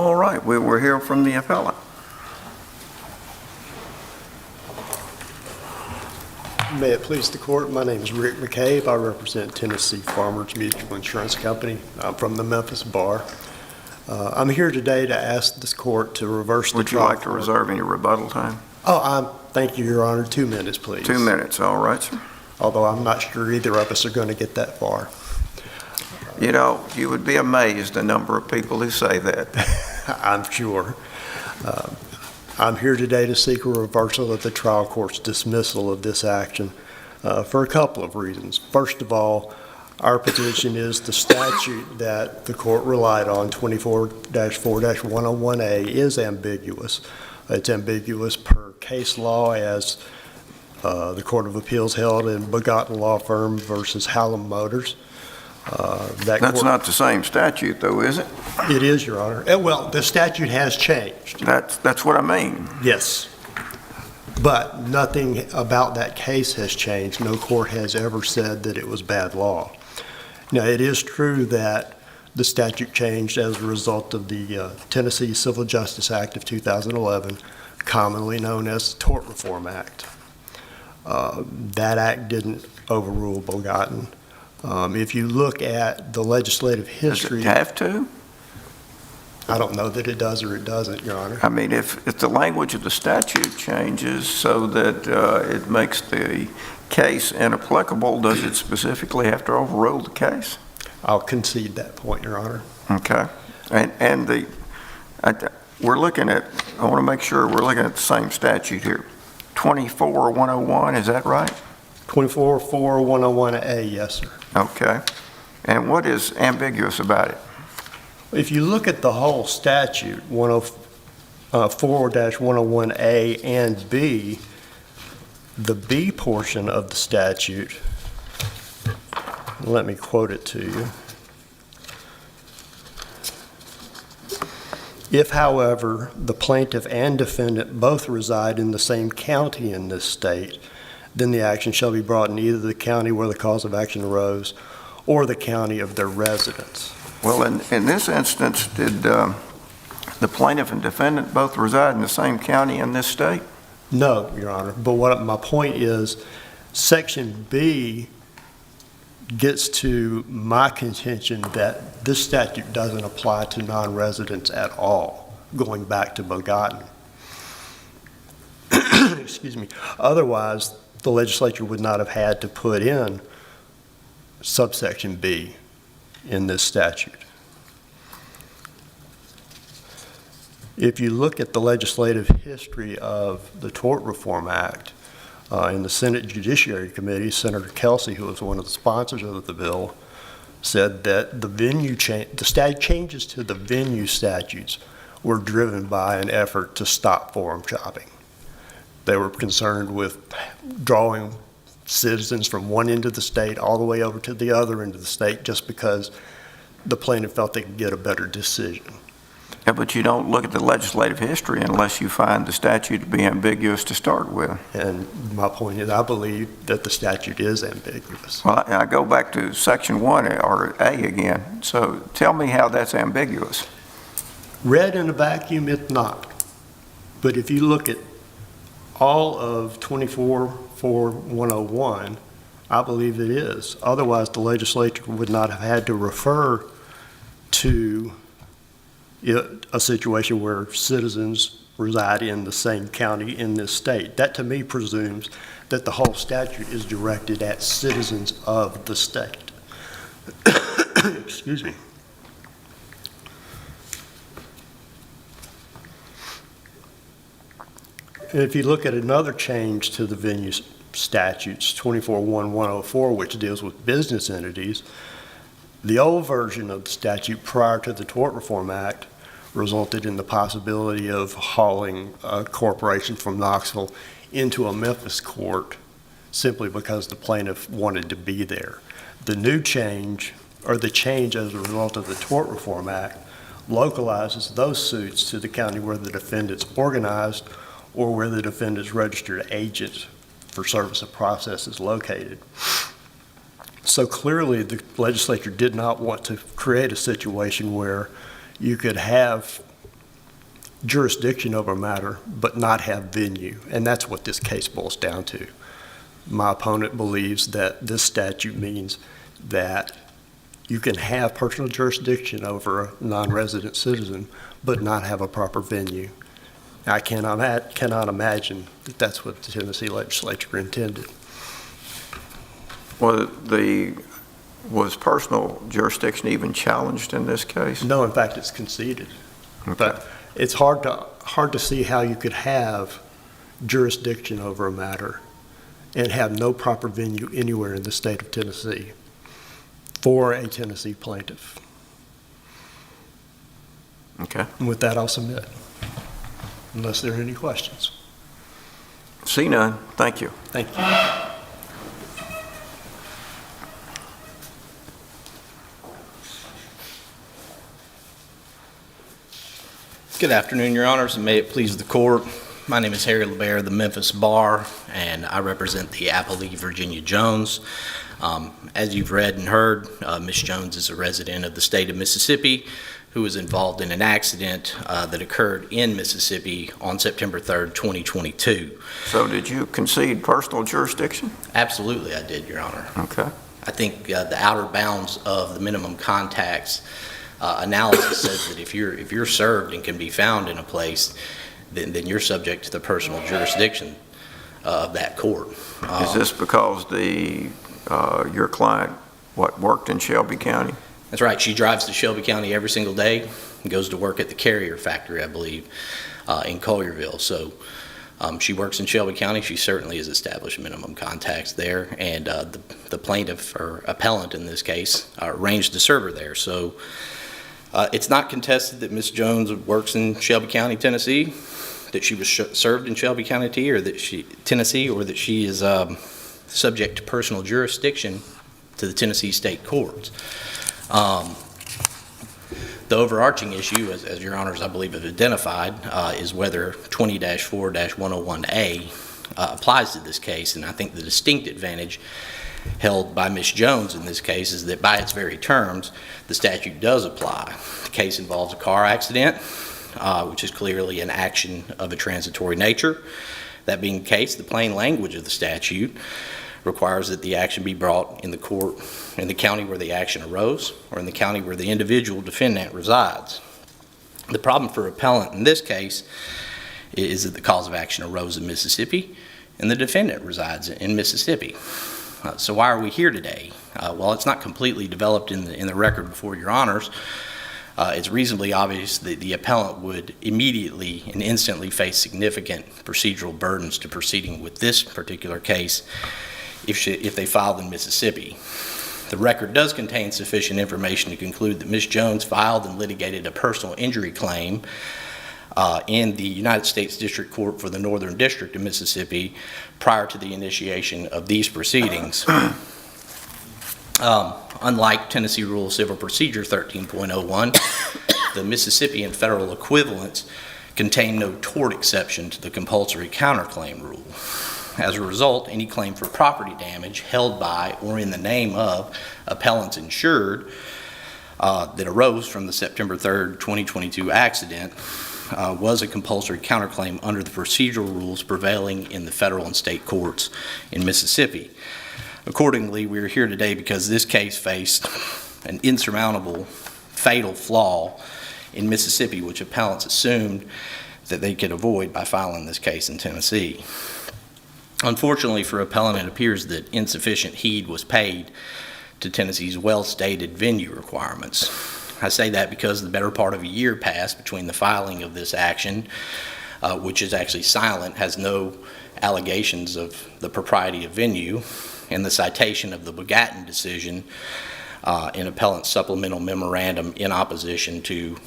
All right, we will hear from the appellant. May it please the court, my name is Rick McCabe. I represent Tennessee Farmers Mutual Insurance Company. I'm from the Memphis Bar. I'm here today to ask this court to reverse the trial. Would you like to reserve any rebuttal time? Thank you, Your Honor. 2 minutes, please. 2 minutes, all right, sir. Although I'm not sure either of us are going to get that far. You know, you would be amazed the number of people who say that. I'm sure. I'm here today to seek a reversal of the trial court's dismissal of this action for a couple of reasons. First of all, our position is the statute that the court relied on, 24-4-101A, is ambiguous. It's ambiguous per case law, as the Court of Appeals held in Begotten Law Firm versus Hallam Motors. That's not the same statute, though, is it? It is, Your Honor. Well, the statute has changed. That's what I mean. Yes. But nothing about that case has changed. No court has ever said that it was bad law. Now, it is true that the statute changed as a result of the Tennessee Civil Justice Act of 2011, commonly known as the Tort Reform Act. That act didn't overrule Begotten. If you look at the legislative history... Does it have to? I don't know that it does or it doesn't, Your Honor. I mean, if the language of the statute changes so that it makes the case inapplicable, does it specifically have to overrule the case? I'll concede that point, Your Honor. Okay. And we're looking at, I want to make sure we're looking at the same statute here. 24-101, is that right? 24-4-101A, yes, sir. Okay. And what is ambiguous about it? If you look at the whole statute, 4-101A and B, the B portion of the statute, let me quote it to you. If, however, the plaintiff and defendant both reside in the same county in this state, then the action shall be brought in either the county where the cause of action arose or the county of their residence. Well, in this instance, did the plaintiff and defendant both reside in the same county in this state? No, Your Honor. But what my point is, Section B gets to my contention that this statute doesn't apply to non-residents at all, going back to Begotten. Excuse me. Otherwise, the legislature would not have had to put in subsection B in this statute. If you look at the legislative history of the Tort Reform Act, in the Senate Judiciary Committee, Senator Kelsey, who was one of the sponsors of the bill, said that the changes to the venue statutes were driven by an effort to stop forum shopping. They were concerned with drawing citizens from one end of the state all the way over to the other end of the state just because the plaintiff felt they could get a better decision. Yeah, but you don't look at the legislative history unless you find the statute to be ambiguous to start with. And my point is, I believe that the statute is ambiguous. Well, I go back to Section 1, or A again. So tell me how that's ambiguous. Read in a vacuum, it's not. But if you look at all of 24-4-101, I believe it is. Otherwise, the legislature would not have had to refer to a situation where citizens reside in the same county in this state. That, to me, presumes that the whole statute is directed at citizens of the state. Excuse me. And if you look at another change to the venue statutes, 24-1-104, which deals with business entities, the old version of the statute prior to the Tort Reform Act resulted in the possibility of hauling a corporation from Knoxville into a Memphis court simply because the plaintiff wanted to be there. The new change, or the change as a result of the Tort Reform Act, localizes those suits to the county where the defendant's organized or where the defendant's registered agent for service of process is located. So clearly the legislature did not want to create a situation where you could have jurisdiction over a matter, but not have venue. And that's what this case boils down to. My opponent believes that this statute means that you can have personal jurisdiction over a non-resident citizen, but not have a proper venue. I cannot imagine that that's what the Tennessee legislature intended. Was personal jurisdiction even challenged in this case? No, in fact, it's conceded. Okay. But it's hard to see how you could have jurisdiction over a matter and have no proper venue anywhere in the state of Tennessee for a Tennessee plaintiff. Okay. And with that, I'll submit, unless there are any questions. See none. Thank you. Thank you. Good afternoon, Your Honors, and may it please the Court. My name is Harry LeBaire of the Memphis Bar, and I represent the appellee Virginia Jones. As you've read and heard, Ms. Jones is a resident of the state of Mississippi who was involved in an accident that occurred in Mississippi on September 3rd, 2022. So did you concede personal jurisdiction? Absolutely, I did, Your Honor. Okay. I think the outer bounds of the minimum contacts analysis says that if you're served and can be found in a place, then you're subject to the personal jurisdiction of that court. Is this because your client worked in Shelby County? That's right. She drives to Shelby County every single day and goes to work at the Carrier factory, I believe, in Collierville. So she works in Shelby County. She certainly has established minimum contacts there, and the plaintiff or appellant in this case arranged to serve her there. So it's not contested that Ms. Jones works in Shelby County, Tennessee, that she was served in Shelby County, Tennessee, or that she is subject to personal jurisdiction to the Tennessee state courts. The overarching issue, as Your Honors, I believe, have identified, is whether 20-4-101A applies to this case, and I think the distinct advantage held by Ms. Jones in this case is that by its very terms, the statute does apply. The case involves a car accident, which is clearly an action of a transitory nature. That being the case, the plain language of the statute requires that the action be brought in the court in the county where the action arose or in the county where the individual defendant resides. The problem for appellant in this case is that the cause of action arose in Mississippi and the defendant resides in Mississippi. So why are we here today? Well, it's not completely developed in the record before Your Honors. It's reasonably obvious that the appellant would immediately and instantly face significant procedural burdens to proceeding with this particular case if they filed in Mississippi. The record does contain sufficient information to conclude that Ms. Jones filed and litigated a personal injury claim in the United States District Court for the Northern District of Mississippi prior to the initiation of these proceedings. Unlike Tennessee Rule of Civil Procedure 13.01, the Mississippi and federal equivalents contain no tort exception to the compulsory counterclaim rule. As a result, any claim for property damage held by or in the name of appellants insured that arose from the September 3rd, 2022 accident was a compulsory counterclaim under the procedural rules prevailing in the federal and state courts in Mississippi. Accordingly, we are here today because this case faced an insurmountable, fatal flaw in Mississippi, which appellants assumed that they could avoid by filing this case in Tennessee. Unfortunately for appellant, it appears that insufficient heed was paid to Tennessee's well-stated venue requirements. I say that because the better part of a year passed between the filing of this action, which is actually silent, has no allegations of the propriety of venue, and the citation of the Bogattin decision in appellant's supplemental memorandum in opposition to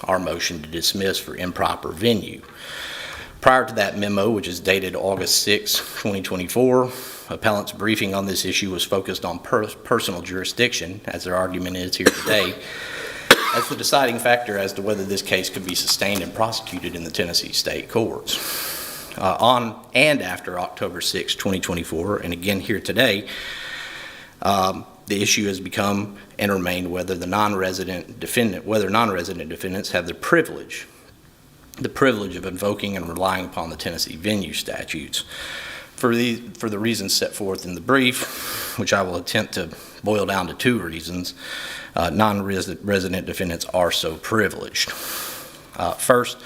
our motion to dismiss for improper venue. Prior to that memo, which is dated August 6, 2024, appellant's briefing on this issue was focused on personal jurisdiction, as their argument is here today, as the deciding factor as to whether this case could be sustained and prosecuted in the Tennessee state courts. On and after October 6, 2024, and again here today, the issue has become and remained whether non-resident defendants have the privilege the privilege of invoking and relying upon the Tennessee venue statutes. For the reasons set forth in the brief, which I will attempt to boil down to 2 reasons, non-resident defendants are so privileged. First,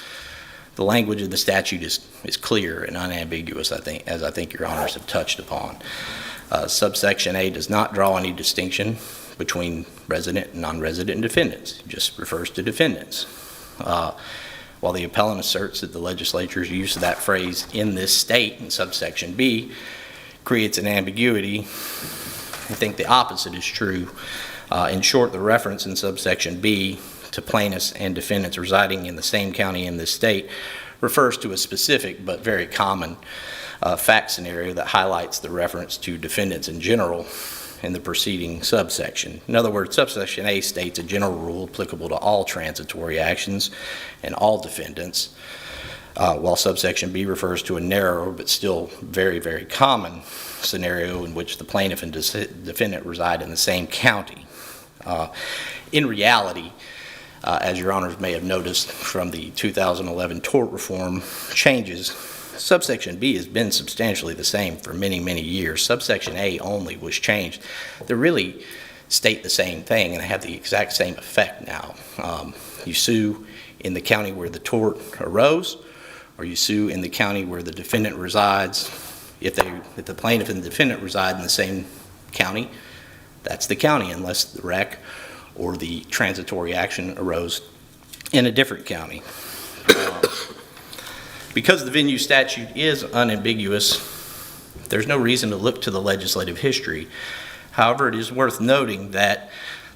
the language of the statute is clear and unambiguous, as I think your honors have touched upon. Subsection A does not draw any distinction between resident and non-resident defendants. It just refers to defendants. While the appellant asserts that the legislature's use of that phrase in this state, in subsection B, creates an ambiguity, I think the opposite is true. In short, the reference in subsection B to plaintiffs and defendants residing in the same county in this state refers to a specific but very common fact scenario that highlights the reference to defendants in general in the preceding subsection. In other words, subsection A states a general rule applicable to all transitory actions and all defendants, while subsection B refers to a narrower but still very, very common scenario in which the plaintiff and defendant reside in the same county. In reality, as your honors may have noticed from the 2011 tort reform changes, subsection B has been substantially the same for many, many years. Subsection A only was changed. They really state the same thing and have the exact same effect now. You sue in the county where the tort arose, or you sue in the county where the defendant resides. If the plaintiff and the defendant reside in the same county, that's the county, unless the wreck or the transitory action arose in a different county. Because the venue statute is unambiguous, there's no reason to look to the legislative history. However, it is worth noting that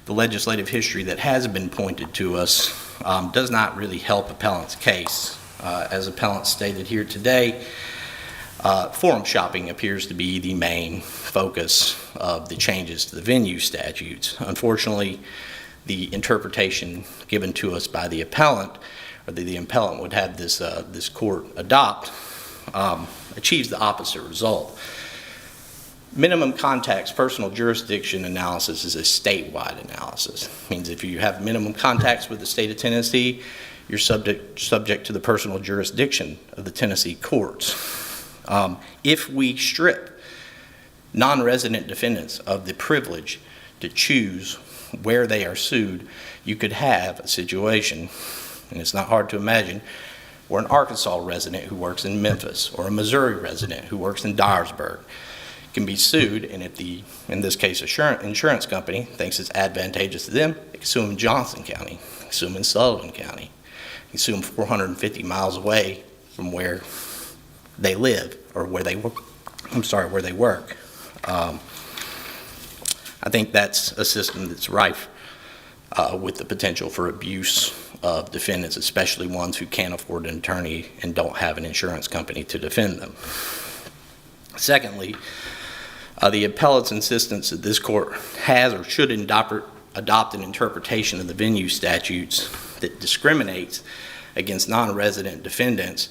the legislative history that has been pointed to us does not really help appellant's case. As appellant stated here today, forum shopping appears to be the main focus of the changes to the venue statutes. Unfortunately, the interpretation given to us by the appellant, or the appellant would have this court adopt, achieves the opposite result. Minimum contacts personal jurisdiction analysis is a statewide analysis. It means if you have minimum contacts with the state of Tennessee, you're subject to the personal jurisdiction of the Tennessee courts. If we strip non-resident defendants of the privilege to choose where they are sued, you could have a situation, and it's not hard to imagine, where an Arkansas resident who works in Memphis or a Missouri resident who works in Dyersburg can be sued, and if the, in this case, insurance company thinks it's advantageous to them, they can sue them in Johnson County, they can sue them in Sullivan County, they can sue them 450 miles away from where they live or where they work. Where they work. I think that's a system that's rife with the potential for abuse of defendants, especially ones who can't afford an attorney and don't have an insurance company to defend them. Secondly, the appellant's insistence that this court has or should adopt an interpretation of the venue statutes that discriminates against non-resident defendants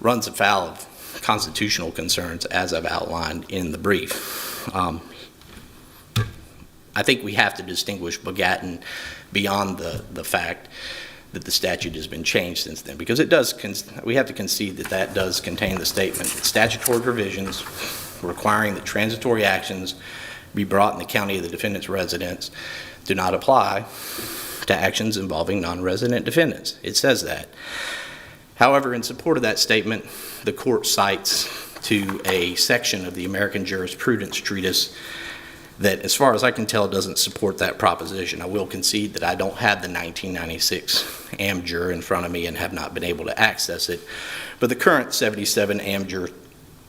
runs afoul of constitutional concerns, as I've outlined in the brief. I think we have to distinguish Bogattin beyond the fact that the statute has been changed since then, because it does. We have to concede that that does contain the statement that statutory provisions requiring that transitory actions be brought in the county of the defendant's residence do not apply to actions involving non-resident defendants. It says that. However, in support of that statement, the court cites to a section of the American Jurisprudence Treatise that, as far as I can tell, doesn't support that proposition. I will concede that I don't have the 1996 AmJur in front of me and have not been able to access it, but the current 77 AmJur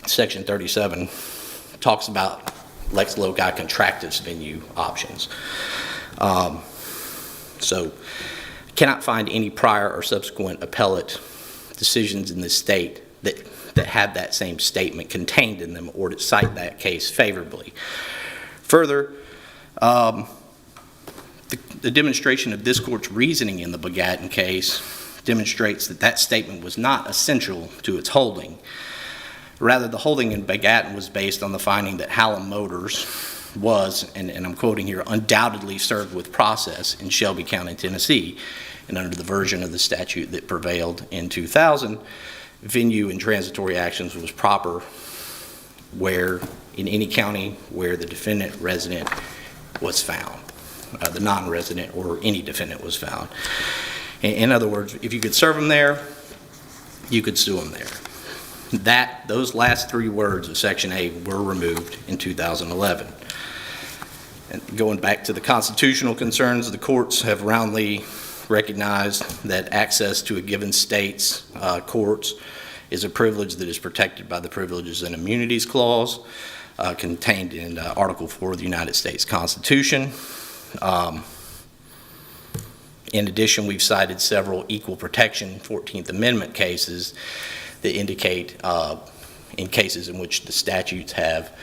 Section 37 talks about Lex Loci contractus venue options. So cannot find any prior or subsequent appellate decisions in this state that have that same statement contained in them or to cite that case favorably. Further, the demonstration of this court's reasoning in the Bogattin case demonstrates that that statement was not essential to its holding. Rather, the holding in Bogattin was based on the finding that Hallam Motors was, and I'm quoting here, undoubtedly served with process in Shelby County, Tennessee, And under the version of the statute that prevailed in 2000, venue in transitory actions was proper where, in any county where the defendant resident was found, the non-resident or any defendant was found. In other words, if you could serve them there, you could sue them there. Those last three words of Section A were removed in 2011. And going back to the constitutional concerns, the courts have roundly recognized that access to a given state's courts is a privilege that is protected by the Privileges and Immunities Clause contained in Article 4 of the United States Constitution. In addition, we've cited several equal protection 14th Amendment cases that indicate in cases in which the statutes have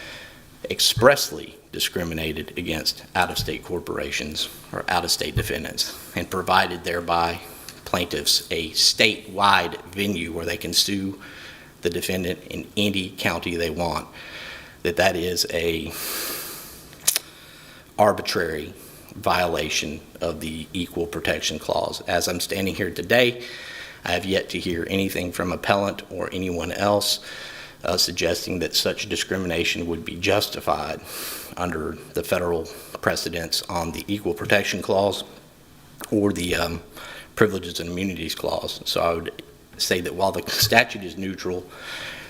expressly discriminated against out-of-state corporations or out-of-state defendants and provided thereby plaintiffs a statewide venue where they can sue the defendant in any county they want, that is a arbitrary violation of the Equal Protection Clause. As I'm standing here today, I have yet to hear anything from appellant or anyone else suggesting that such discrimination would be justified under the federal precedents on the Equal Protection Clause or the Privileges and Immunities Clause. So I would say that while the statute is neutral,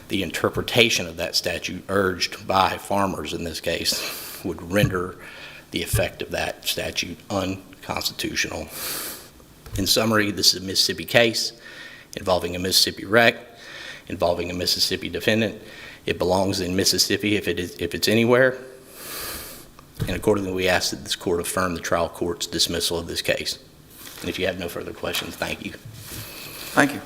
the interpretation of that statute urged by farmers in this case would render the effect of that statute unconstitutional. In summary, this is a Mississippi case involving a Mississippi wreck, involving a Mississippi defendant. It belongs in Mississippi if it's anywhere. And accordingly, we ask that this court affirm the trial court's dismissal of this case. And if you have no further questions, thank you. Thank you.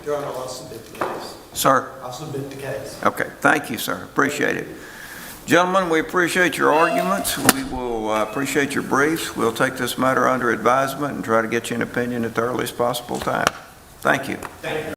Your Honor, I'll submit the case. Sir? I'll submit the case. Okay, thank you, sir. Appreciate it. Gentlemen, we appreciate your arguments. We will appreciate your briefs. We'll take this matter under advisement and try to get you an opinion at the earliest possible time. Thank you. Thank you.